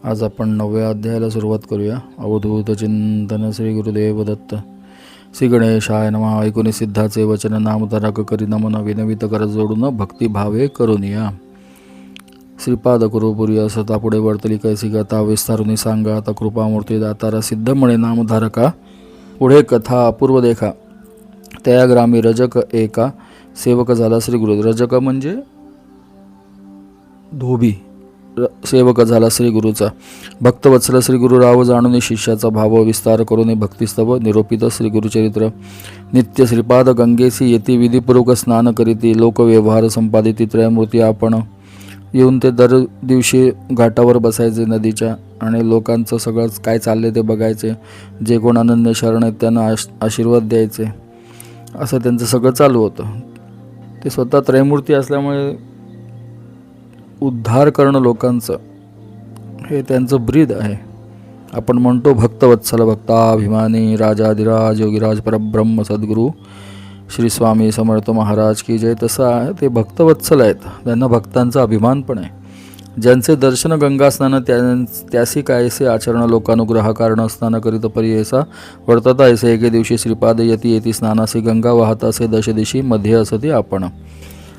आज आपण 9व्या अध्यायाला सुरुवात करूया. अवधूत चिंतन श्री गुरुदेव दत्त. श्री गणेशाय नमः. ऐकून सिद्धाचे वचन नामधारक करी नमन विनवित कर जोडून भक्तिभावे करून या. श्रीपाद कुरुपुरी असता पुढे वर्तली कैसी कथा विस्तारुनी सांगा. आता कृपामूर्ती दातारा सिद्ध म्हणे नामधारका. पुढे कथा अपूर्व देखा. त्या ग्रामी रजक एका सेवक झाला श्री गुरु. रजक म्हणजे धोबी. सेवक झाला श्री गुरुचा. भक्तवत्सल श्री गुरुराव जाणून शिष्याचा भाव विस्तार करून भक्तिस्तव निरोपित श्री गुरुचरित्र. नित्य श्रीपाद गंगेसी येती विधिपूर्वक स्नान करीती. लोकव्यवहार संपादिती त्रयमूर्ती आपण. येऊन ते दर दिवशी घाटावर बसायचे नदीच्या आणि लोकांचं सगळंच काय चालले ते बघायचे. जे कोण अनन्य शरण आहेत त्यांना आशीर्वाद द्यायचे. असं त्यांचं सगळं चालू होतं. ते स्वतः त्रयमूर्ती असल्यामुळे उद्धार करणं लोकांचं हे त्यांचं ब्रीद आहे. आपण म्हणतो भक्तवत्सल भक्ताभिमानी राजाधिराज योगीराज परब्रह्म सद्गुरू श्री स्वामी समर्थ महाराज की जय. तसं आहे ते भक्तवत्सल आहेत. त्यांना भक्तांचा अभिमान पण आहे. ज्यांचे दर्शन गंगा स्नान त्यासी कायसे आचरण लोकानुग्रह कारण स्नान करीत परियसा वर्तता ऐसे. एके दिवशी श्रीपाद यती येती स्नानासी गंगा वाहत असे दशदिशी मध्ये असती आपण.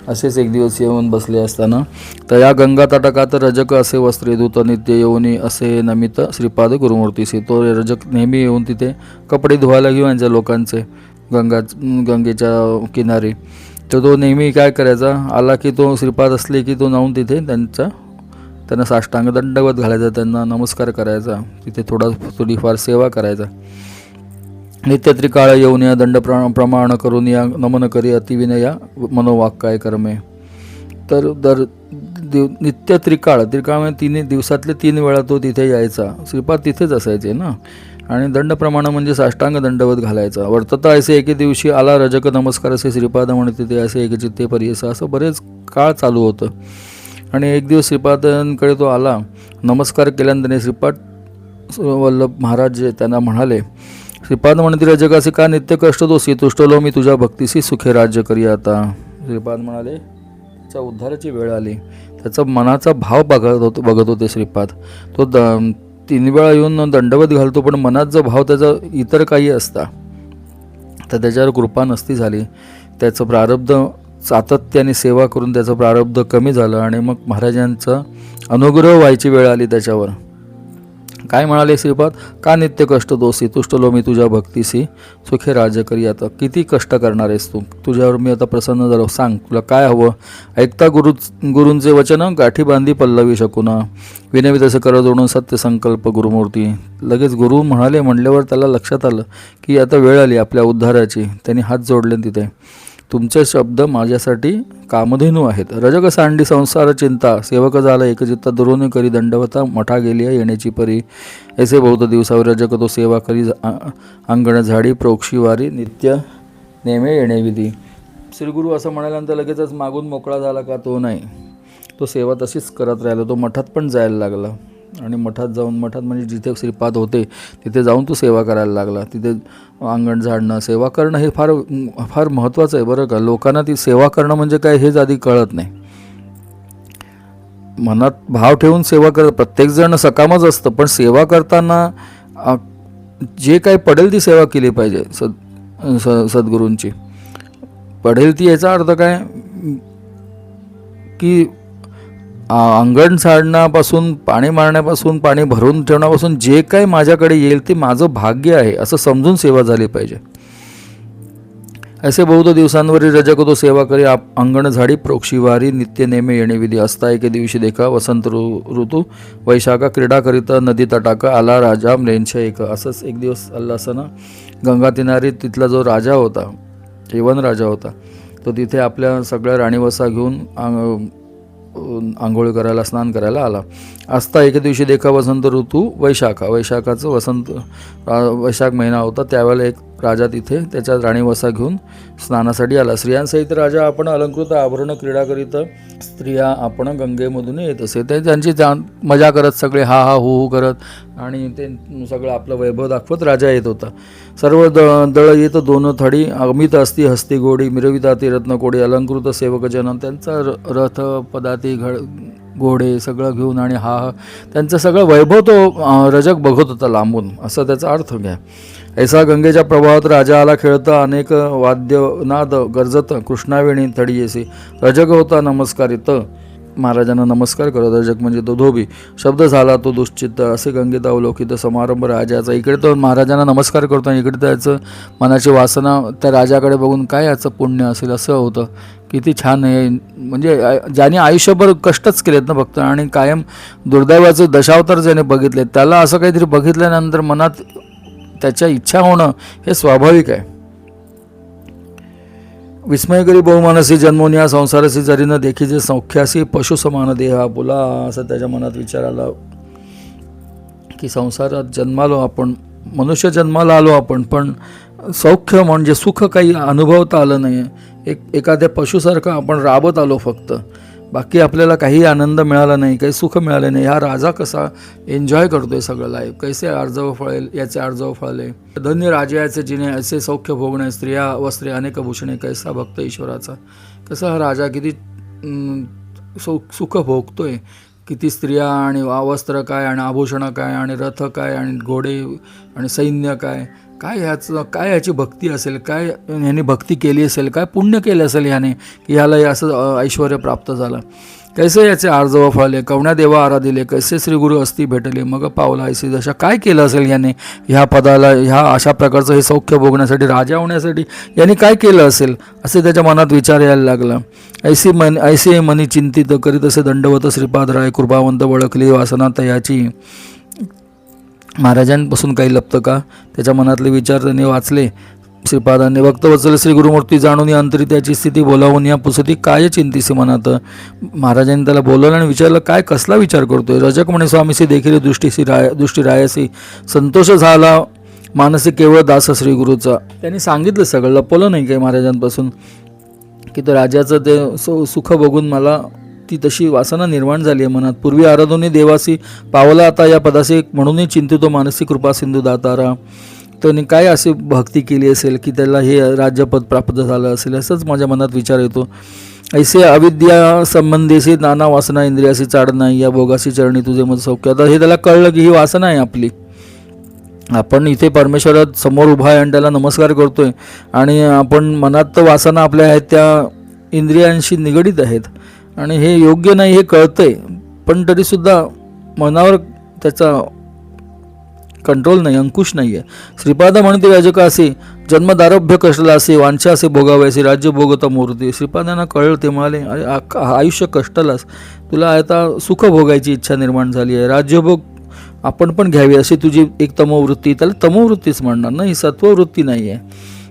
असेच एक दिवस येऊन बसले असताना तया गंगा तटाकात रजक असे वस्त्रे दूत नित्य येऊनी असे नमित श्रीपाद गुरुमूर्तीसी. तो रजक नेहमी येऊन तिथे कपडे धुवायला घेऊन यांच्या लोकांचे गंगेच्या किनारी. तर तो नेहमी काय करायचा, आला की तो श्रीपाद असले की तो जाऊन तिथे त्यांना साष्टांग दंडवत घालायचा, त्यांना नमस्कार करायचा, तिथे थोडीफार सेवा करायचा. नित्य त्रिकाळ येऊन या दंड प्रमाण करून या नमन करी अतिविनया मनोवाक्काय कर्मे. तर नित्य त्रिकाळ म्हणजे दिवसातले 3 वेळा तो तिथे यायचा. श्रीपाद तिथेच असायचे ना. आणि दंडप्रमाण म्हणजे साष्टांग दंडवत घालायचा. वर्तता असे एके दिवशी आला रजक नमस्कार असे श्रीपाद म्हणते ते असे एकचित्ते परियसा. असं बरेच काळ चालू होतं. आणि एक दिवस श्रीपादांकडे तो आला. नमस्कार केल्यानंतर श्रीपाद वल्लभ महाराज जे त्यांना म्हणाले, श्रीपाद म्हणते रजकासी का नित्य कष्ट दोषी तुष्टलो मी तुझ्या भक्तीशी सुखे राज्य करी आता. श्रीपाद म्हणाले त्याच्या उद्धाराची वेळ आली. त्याचा मनाचा भाव बघत होते श्रीपाद. तो 3 वेळा येऊन दंडवत घालतो पण मनात जो भाव त्याचा इतर काही असता तर त्याच्यावर कृपा नसती झाली. त्याचं प्रारब्ध सातत्याने सेवा करून त्याचं प्रारब्ध कमी झालं आणि मग महाराजांचा अनुग्रह व्हायची वेळ आली त्याच्यावर. काय म्हणाले श्रीपाद, का नित्य कष्ट दोषी तुष्टलो मी तुझ्या भक्तीशी सुखे राज्य करी आता. किती कष्ट करणार आहेस तू, तुझ्यावर मी आता प्रसन्न झालो. सांग तुला काय हवं. ऐकता गुरूंचे वचन गाठी बांधी पल्लवी शकूना. विनवित असे कर जोडून सत्य संकल्प गुरुमूर्ती. लगेच गुरु म्हणल्यावर त्याला लक्षात आलं की आता वेळ आली आपल्या उद्धाराची. त्यांनी हात जोडले तिथे. तुमचे शब्द माझ्यासाठी कामधेनू आहेत. रजक सांडी संसार चिंता सेवक झाला एकचित्ता दुरून करी दंडवता मठा गेली येण्याची परी. ऐसे बहुत दिवसावर रजक तो सेवा करी अंगण झाडी प्रोक्षीवारी नित्य नेमे येणे विधी. श्रीगुरू असं म्हणाल्यानंतर लगेचच मागून मोकळा झाला का, तो नाही. तो सेवा तशीच करत राहिला. तो मठात पण जायला लागला आणि मठात म्हणजे जिथे श्रीपाद होते तिथे जाऊन तो सेवा करायला लागला. तिथे अंगण झाडणं सेवा करणं हे फार फार महत्त्वाचं आहे बरं का. लोकांना ती सेवा करणं म्हणजे काय हेच आधी कळत नाही. मनात भाव ठेवून सेवा करत प्रत्येकजण सकामच असतं पण सेवा करताना जे काही पडेल ती सेवा केली पाहिजे. सद्गुरूंची पडेल ती याचा अर्थ काय की अंगण झाडण्यापासून पाणी मारण्यापासून पाणी भरून ठेवण्यापासून जे काही माझ्याकडे येईल ते माझं भाग्य आहे असं समजून सेवा झाली पाहिजे. असे बहुत दिवसांवरील रजक तो सेवा करी अंगण झाडी प्रोक्षीवारी नित्य नेमे येणे विधी. असता एके दिवशी देखा वसंत ऋतू वैशाखा क्रीडा करीता नदी तटाका आला राजा म्लेंछ एक. असंच एक दिवस आला असताना गंगा किनारी तिथला जो राजा होता, यवन राजा होता, तो तिथे आपल्या सगळ्या राणीवसा घेऊन आंघोळ करायला स्नान करायला आला. असता एके दिवशी देखा वसंत ऋतू वैशाखाचं वैशाख महिना होता. त्यावेळेला एक राजा तिथे त्याच्या राणीवसा घेऊन स्नानासाठी आला. स्त्रियांसहित राजा आपण अलंकृत आभरण क्रीडा करीत स्त्रिया आपण गंगेमधून येत असे. ते त्यांची मजा करत सगळे हा हा हू करत आणि ते सगळं आपलं वैभव दाखवत राजा येत होता. सर्व दळ येत 2 थडी अमित असती हस्ती गोडी मिरविता ती रत्नकोडी अलंकृत सेवकजन. त्यांचा रथ पदाती घोडे सगळं घेऊन आणि त्यांचं सगळं वैभव तो रजक बघत होता लांबून, असा त्याचा अर्थ घ्या. ऐसा गंगेच्या प्रभावात राजा आला खेळता, अनेक वाद्यनाद गरजत, कृष्णावेणी थडी येसी. रजक होता नमस्कारित, महाराजांना नमस्कार करत. रजक म्हणजे तो धोबी. शब्द झाला तो दुश्चित्त, असे गंगेत अवलोकित समारंभ राजाचा. इकडे तो महाराजांना नमस्कार करतो आणि इकडे त्याचं मनाची वासना त्या राजाकडे बघून काय याचं पुण्य असेल असं होतं. किती छान आहे, म्हणजे ज्याने आयुष्यभर कष्टच केलेत ना फक्त, आणि कायम दुर्दैवाचे दशावतार ज्याने बघितले, त्याला असं काहीतरी बघितल्यानंतर मनात त्याच्या इच्छा होणं हे स्वाभाविक आहे. विस्मयकरी बहुमानसी जन्मोनी या संसाराशी जरी न देखीचे सौख्यासी पशु समान देहा बोला, असं त्याच्या मनात विचार आला की संसारात जन्मालो आपण, मनुष्य जन्माला आलो आपण, पण सौख्य म्हणजे सुख काही अनुभवता आलं नाही. एखाद्या पशुसारखं आपण राबत आलो फक्त, बाकी आपल्याला काही आनंद मिळाला नाही, काही सुख मिळालं नाही. हा राजा कसा एन्जॉय करतोय सगळं लाईफ, कैसे अर्जव फळेल याचे अर्जव फळले. धन्य राजाचे जिने असे सौख्य भोगणे, स्त्रिया वस्त्रे अनेक भूषणे, कैसा भक्त ईश्वराचा. कसा हा राजा किती सुख भोगतोय, किती स्त्रिया आणि वस्त्र काय आणि आभूषणं काय आणि रथ काय आणि घोडे आणि सैन्य काय, काय ह्याची भक्ती असेल, काय ह्याने भक्ती केली असेल, काय पुण्य केलं असेल ह्याने की ह्याला असं ऐश्वर प्राप्त झालं. कैसे याचे आर्जव फळले, कवण्या देवा आराधिले, कैसे श्रीगुरु असती भेटले, मग पावला ऐसी दशा. काय केलं असेल याने ह्या पदाला, ह्या अशा प्रकारचं हे सौख्य भोगण्यासाठी, राजा होण्यासाठी याने काय केलं असेल असे त्याच्या मनात विचार यायला लागला. ऐसे मनी चिंतित करीत असे दंडवत श्रीपाद राय, कृपावंत वळखली वासना तयाची. महाराजांपासून काही लपतं का, त्याच्या मनातले विचार त्यांनी वाचले. श्रीपादांनी भक्तवत्सल श्री गुरुमूर्ती जाणून या अंतरी त्याची स्थिती बोलावून या पुसती काय चिंतीसी मनात. महाराजांनी त्याला बोलवलं आणि विचारलं काय कसला विचार करतोय. रजक म्हणे स्वामीसी देखील दृष्टी रायसी, संतोष झाला मानसी केवळ दास श्री गुरुचा. त्यांनी सांगितलं सगळं, लपवलं नाही काही महाराजांपासून की तो राजाचं ते सुख बघून मला ती तशी वासना निर्माण झाली आहे मनात. पूर्वी आराधोनी देवासी पावला आता या पदासी, म्हणूनही चिंतितो मानसी कृपा सिंधू दातारा. त्याने काय अशी भक्ती केली असेल की त्याला हे राज्यपद प्राप्त झालं असेल, असंच माझ्या मनात विचार येतो. ऐसे अविद्या संबंधीशी नाना वासना इंद्रियाशी चाड नाही, या भोगाशी चरणी तुझे मत सौख्य. आता हे त्याला कळलं की ही वासना आहे आपली. आपण इथे परमेश्वरात समोर उभा आहे आणि त्याला नमस्कार करतोय, आणि आपण मनात तर वासना आपल्या आहेत त्या इंद्रियांशी निगडीत आहेत, आणि हे योग्य नाही हे कळतंय, पण तरीसुद्धा मनावर त्याचा कंट्रोल नाही, अंकुश नाही आहे. श्रीपाद म्हणते राजक असे जन्मदारभ्य कष्टला असे, वांछा असे भोगावे असे, राज्य भोगता मूर्ती. श्रीपादांना कळलं, ते म्हणाले अरे आयुष्य कष्टलास, तुला आता सुख भोगायची इच्छा निर्माण झाली आहे, राज्यभोग आपण पण घ्यावी अशी तुझी एक तमोवृत्ती. त्याला तमोवृत्तीच म्हणणार ना, ही सत्ववृत्ती नाही आहे.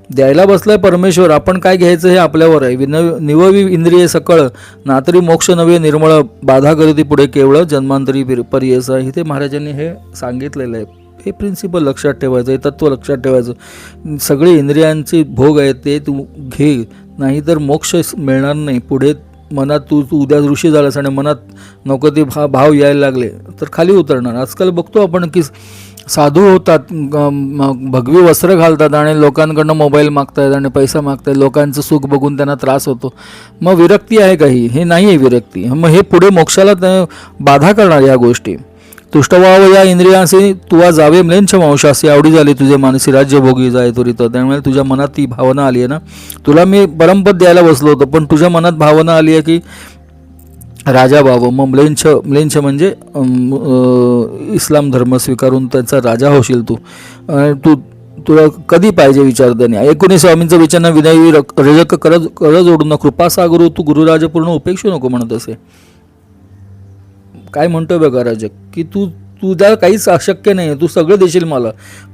द्यायला बसलाय परमेश्वर, आपण काय घ्यायचं हे आपल्यावर आहे. निववी इंद्रिये सकळ नातरी मोक्ष नवे निर्मळ, बाधा करती पुढे केवळ जन्मांतरी पर्यसा. इथे महाराजांनी हे सांगितलेलं आहे. हे प्रिन्सिपल लक्षात ठेवायचं, हे तत्त्व लक्षात ठेवायचं. सगळे इंद्रियांचे भोग आहेत ते तू घे, नाहीतर मोक्ष मिळणार नाही पुढे. मनात तू उद्या ऋषी झालास आणि मनात नको ते भाव यायला लागले तर खाली उतरणार. आजकाल बघतो आपण की साधू होतात, भगवी वस्त्र घालतात आणि लोकांकडनं मोबाईल मागतायत आणि पैसा मागतायत, लोकांचं सुख बघून त्यांना त्रास होतो. मग विरक्ती आहे काही? हे नाही आहे विरक्ती. मग हे पुढे मोक्षाला बाधा करणार या गोष्टी. तुष्टवाव या इंद्रियांशी तुवा जावे म्लेंछ वंशासी, आवडी झाली तुझे मानसी राज्य भोगी जाय त्वरित. त्यामुळे तुझ्या मनात ती भावना आली आहे ना, तुला मी परमपद द्यायला बसलो होतो पण तुझ्या मनात भावना आली आहे की राजा व्हावं. मग म्लेंछ म्हणजे इस्लाम धर्म स्वीकारून त्याचा राजा होशील तू. तुला कधी पाहिजे विचारताना. 19 स्वामींचं विचार विनयी रजक करज ओढून कृपासागरू तू गुरुराज पूर्ण उपेक्षू नको म्हणत असे. काय म्हणतोय बघा रजक की तुझ्या काहीच अशक्य नाही आहे, तू सगळं देशील मला,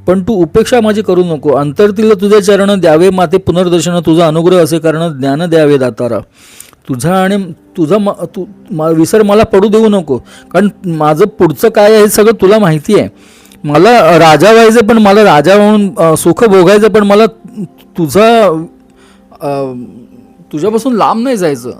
पण तू उपेक्षा माझी करू नको. अंतरतील तुझे चरण द्यावे माते पुनर्दर्शन, तुझा अनुग्रह असे कारण ज्ञान द्यावे दातारा. तुझा आणि विसर मला पडू देऊ नको, कारण माझं पुढचं काय आहे हे सगळं तुला माहिती आहे. मला राजा व्हायचं, पण मला राजा म्हणून सुख भोगायचं, पण मला तुझ्यापासून लांब नाही जायचं.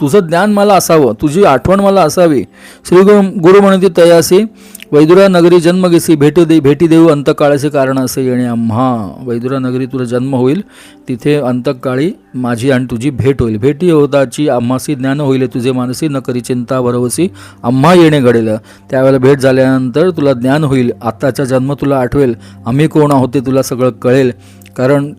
तुझं ज्ञान मला असावं, तुझी आठवण मला असावी. श्री गुरु म्हणती तयासी वैदुरा नगरी जन्म घेसी भेटी देऊ अंतकाळाचे कारण असे येणे आम्हा. वैदुरा नगरी तुला जन्म होईल, तिथे अंतकाळी माझी आणि तुझी भेट होईल. भेटी होताची आम्हासी ज्ञान होईल, तुझे मानसी न करी चिंता भरवसी आम्हा येणे घडेल. त्यावेळेला भेट झाल्यानंतर तुला ज्ञान होईल, आत्ताचा जन्म तुला आठवेल, आम्ही कोण आहोत ते तुला सगळं कळेल. कारण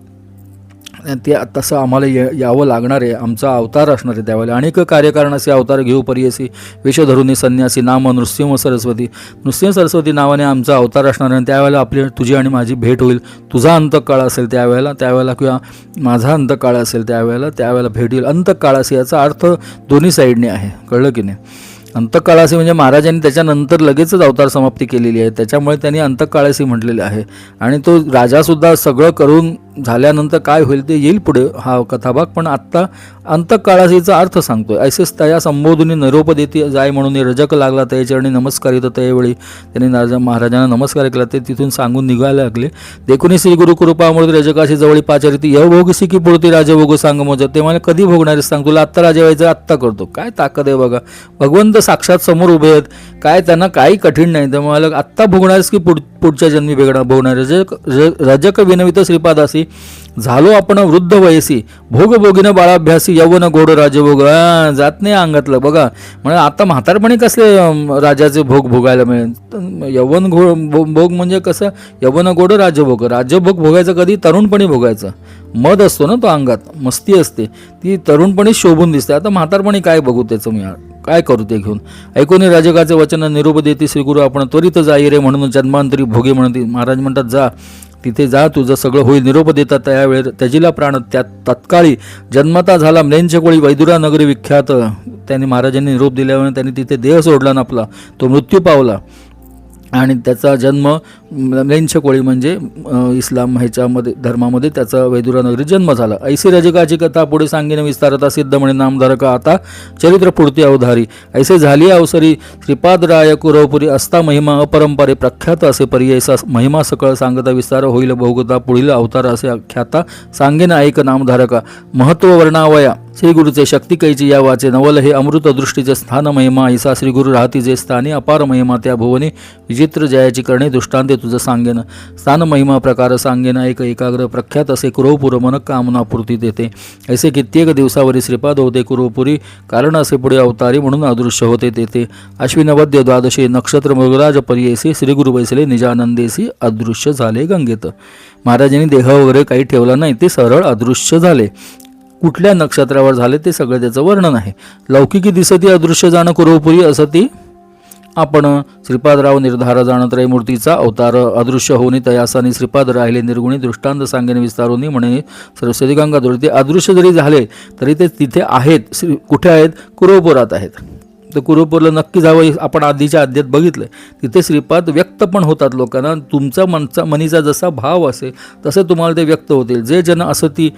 ते तसं आम्हाला यावं लागणार आहे, आमचा अवतार असणार आहे. त्यावेळेला अनेक कार्यकारणाचे अवतार घेऊ परियसी विषधरुनी संन्यासी नाम नृसिंह सरस्वती. नृसिंह सरस्वती नावाने आमचा अवतार असणार आहे. त्यावेळेला आपली तुझी आणि माझी भेट होईल. तुझा अंतकाळ असेल त्यावेळेला किंवा माझा अंतकाळ असेल त्यावेळेला भेट होईल. अंतकाळासी याचा अर्थ दोन्ही साईडने आहे, कळलं की नाही. अंतकाळासी म्हणजे महाराजांनी त्याच्यानंतर लगेचच अवतार समाप्ती केलेली आहे, त्याच्यामुळे त्यांनी अंतकाळासी म्हटलेले आहे. आणि तो राजासुद्धा सगळं करून झाल्यानंतर काय होईल ते येईल पुढे हा कथाभाग. पण आत्ता अंतकाळासीचा अर्थ सांगतोय. ऐसेच तया संबोधून निरोप देती जाय म्हणून रजक लागला त्याच्याने नमस्कारित. त्यावेळी त्यांनी महाराजांना नमस्कार केला, ते तिथून सांगून निघायला लागले. देखुनी श्री गुरु कृपामूर्ती रजकाशी जवळी पाचारिती य भोगसी की पुरती राजभोग सांग मोज. ते मला कधी भोगणारे सांग, तुला आत्ता राजा व्हायचं आत्ता करतो. काय ताकद आहे बघा, भगवंत साक्षात समोर उभे आहेत, काय त्यांना काही कठीण नाही. तर मला आत्ता भोगणारेस की पुढच्या जन्मी भोगणार. रजक विनवित श्रीपादासी झालो आपण वृद्ध वयसी भोग भोगीनं बाळाभ्यासी यवन गोड राजभोग. जात नाही अंगातलं बघा. म्हणजे आता म्हातारपणी कसले राजाचे भोग भोगायला मिळेल. यवन भोग म्हणजे कसं, यवन गोड राजभोग. राजभोग भोगायचं कधी, तरुणपणी भोगायचं. मद असतो ना तो अंगात, मस्ती असते, ती तरुणपणी शोभून दिसते. आता म्हातारपणी काय बघू त्याचं मी, काय करू ते घेऊन. ऐकून राजकाचे वचन निरोप देते श्रीगुरु आपण त्वरित जाई रे म्हणून जन्मांतरी भोगे म्हणते. महाराज म्हणतात जा तिथे जा, तुझं सगळं होईल. निरोप देतात त्यावेळेस त्याजीला प्राण त्यात तत्काळी जन्मता झाला म्लेंछ कोळी वैदुरा नगरी विख्यात. त्यांनी महाराजांनी निरोप दिल्यावर त्यांनी तिथे देह सोडला ना आपला, तो मृत्यू पावला. आणि त्याचा जन्म म्लेंछ कोळी म्हणजे इस्लाम ह्याच्यामध्ये धर्मामध्ये त्याचा वैदुरा नगरी जन्म झाला. ऐसी रजकाची कथा पुढे सांगेन विस्तारता सिद्ध म्हणे नामधारक आता चरित्र पुढती अवधारी. ऐसे झाली अवसरी श्रीपाद राय कुरवपुरी असता महिमा अपरंपारे प्रख्यात असे पर्यायसा महिमा सकळ सांगता विस्तार होईल भोगता पुढील अवतार असे आख्याता सांगेन ऐक नामधारका. महत्व वर्णावया श्री गुरुचे शक्ती कैची या वाचे नवल हे अमृत दृष्टीचे स्थान महिमा ऐसा श्री गुरु राहती जे स्थानी अपार महिमा त्या भुवनी विचित्र जयाची करणे दृष्टांते तुझं सांगेन. स्थान महिमा प्रकार सांगेन ऐक एकाग्र प्रख्यात असे कुरवपुर मन कामना पूर्ती देते. ऐसे कित्येक दिवसावरी श्रीपाद होते कुरवपुरी कारण असे पुढे अवतारी म्हणून अदृश्य होते तेथे. अश्विनवद्य द्वादशी नक्षत्र मृगराज पर्येसी श्री गुरु बैसले निजानंदेसी अदृश्य झाले गंगेत. महाराजांनी देह वगैरे काही ठेवला नाही, ते सरळ अदृश्य झाले. कुठल्या नक्षत्रावर झाले ते सगळं त्याचं वर्णन आहे. लौकिकी दिसती अदृश्य जाणं कुरवपुरी असं ती आपण श्रीपादराव निर्धार जाण त्रयमूर्तीचा अवतार अदृश्य होऊन तयासाने श्रीपाद राहिले निर्गुणी दृष्टांत सांगेन विस्तारोनी म्हणे सरस्वती गंगाधर. ते अदृश्य जरी झाले तरी ते तिथे आहेत. कुठे आहेत? कुरवपुरात आहेत. तर कुरवपूरला नक्की जावं. आपण आधीच्या अध्यात बघितलं, तिथे श्रीपाद व्यक्त पण होतात लोकांना. तुमचा मनीचा जसा भाव असेल तसे तुम्हाला ते व्यक्त होतील. जे जन असं ती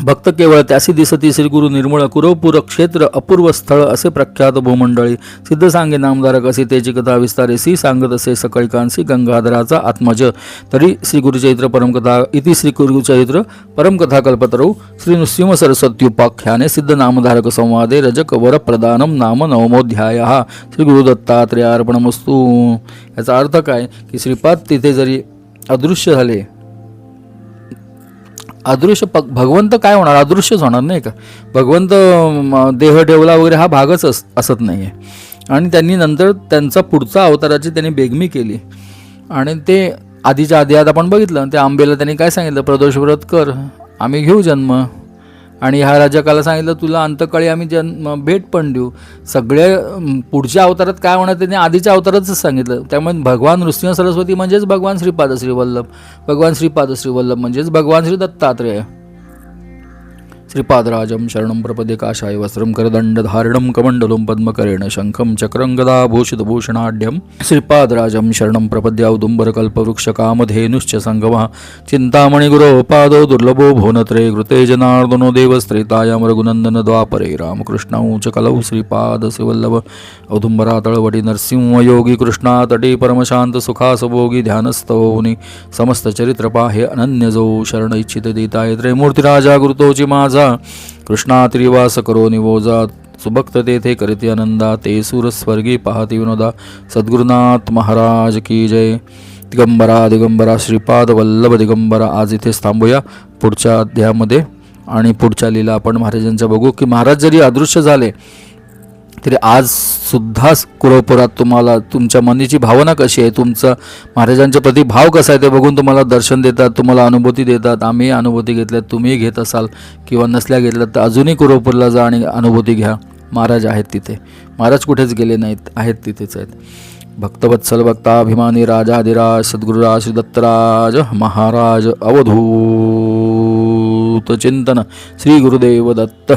भक्त केवळ त्यासी दिसती श्री गुरु निर्मळ कुरवपूर क्षेत्र अपूर्व स्थळ असे प्रख्यात भूमंडळी. सिद्ध सांगे नामधारक असे त्याची कथा विस्तारेसी सांगत असे सकळिकांसी गंगाधराचा आत्मज. तरी श्री गुरुचरित्र परमकथा इति श्री गुरुचरित्र परमकथा कल्पतरू श्री नृसिंह सरस्वत्युपाख्याने सिद्ध नामधारक संवादे रजक वर प्रदानम नाम नवमोध्याय. श्री गुरु दत्तात्रेयार्पणमस्तु. याचा अर्थ काय की श्रीपाद तिथे जरी अदृश्य झाले, अदृश्य भगवंत काय होणार, अदृश्यच होणार नाही का. भगवंत देह ठेवला वगैरे हा भागच असत नाही आहे. आणि त्यांनी नंतर त्यांचा पुढचा अवताराची त्यांनी बेगमी केली. आणि ते आधीच्या आधी आपण बघितलं, त्या आंबेला त्यांनी काय सांगितलं, प्रदोष व्रत कर, आम्ही घेऊ जन्म. आणि ह्या राजकाला सांगितलं तुला अंतकाळी आम्ही भेट पण देऊ. सगळ्या पुढच्या अवतारात काय होणार त्यांनी आधीच्या अवतारातच सांगितलं. त्यामुळे भगवान नृसिंह सरस्वती म्हणजेच भगवान श्रीपाद श्रीवल्लभ, भगवान श्रीपाद श्रीवल्लभ म्हणजेच भगवान श्री दत्तात्रेय. श्रीपादराजं शरणं प्रपदे काशाय वस्त्रं करदण्डधारिणं कमण्डलुं पद्मकरेण शङ्खं चक्रं गदाभूषितभूषणाढ्यं. श्रीपादराजं शरणं प्रपद्ये औदुम्बरकल्पवृक्षकामधेनुश्च सङ्गमः चिन्तामणिगुरो पादो दुर्लभो भुवनत्रये कृते जनार्दनो देवस्त्रेतायां रघुनन्दन द्वापरे रामकृष्णौ च कलौ श्रीपाद श्रीवल्लभ. औदुंबरातळवटी नरसिंहयोगी कृष्णातटी परमशांत सुखासभोगी ध्यानस्थोनी समस्त चरित्र पाहे अनन्य जो शरण इच्छित देताय. त्रयमूर्ती राजा गुरुतोची माझा माझा. कृष्णात्रिवास करो निवोजा, सुभक्त तेथे करीती आनंदा. ते सूर स्वर्गी पाहती विनोदा. सद्गुरुनाथ महाराज की जय. दिगंबरा दिगंबरा श्रीपाद वल्लभ दिगंबरा. आज इथेच थांबूया. पुढच्या अध्यायामध्ये आणि पुढच्या लीला आपण महाराजांच्या बघू की महाराज जरी अदृश्य झाले तरी आज सुद्धा कुरवपुरात तुम्हाला तुमच्या मनाची भावना कशी आहे, तुमचं महाराजांच्या प्रति भाव कसा आहे ते बघून तुम्हाला दर्शन देतात, तुम्हाला अनुभूती देतात. आम्ही अनुभूती घेतल्यात, तुम्ही घेत असाल किंवा नसल्या घेतल्यात तर अजूनही कुरवपूरला जा आणि अनुभूती घ्या. महाराज आहेत तिथे, महाराज कुठेच गेले नाहीत, आहेत तिथेच आहेत. भक्तवत्सल भक्ताभिमानी राजाधिराज सद्गुरुराज श्री दत्तराज महाराज. अवधूत चिंतन श्री गुरुदेव दत्त.